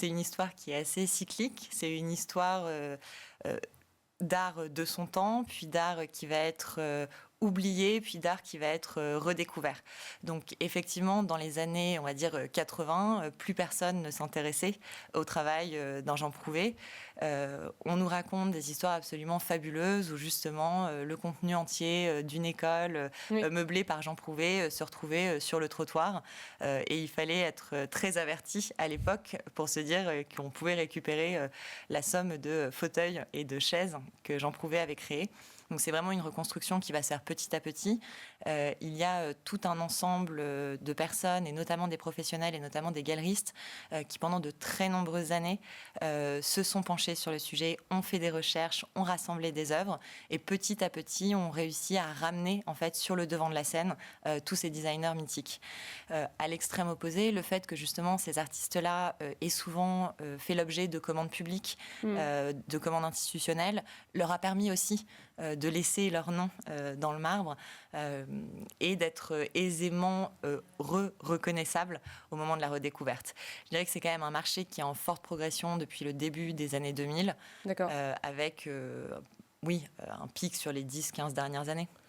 c'est une histoire qui est assez cyclique. C'est une histoire d'art de son temps, puis d'art qui va être oublié, puis d'art qui va être redécouvert. Donc effectivement, dans les années, on va dire 80, plus personne ne s'intéressait au travail d'un Jean Prouvé. On nous raconte des histoires absolument fabuleuses où justement le contenu entier d'une école meublée par Jean Prouvé se retrouvait sur le trottoir. Et il fallait être très averti à l'époque pour se dire qu'on pouvait récupérer la somme de fauteuils et de chaises que Jean Prouvé avait créé. Donc c'est vraiment une reconstruction qui va se faire petit à petit. Il y a tout un ensemble de personnes, et notamment des professionnels et notamment des galeristes, qui pendant de très nombreuses années se sont penchés sur le sujet, ont fait des recherches, ont rassemblé des œuvres, et petit à petit ont réussi à ramener en fait sur le devant de la scène tous ces designers mythiques. À l'extrême opposé, le fait que justement ces artistes-là aient souvent fait l'objet de commandes publiques, de commandes institutionnelles, leur a permis aussi de laisser leur nom dans le marbre et d'être aisément reconnaissable au moment de la redécouverte. Je dirais que c'est quand même un marché qui est en forte progression depuis le début des années 2000, avec un pic sur les 10-15 dernières années.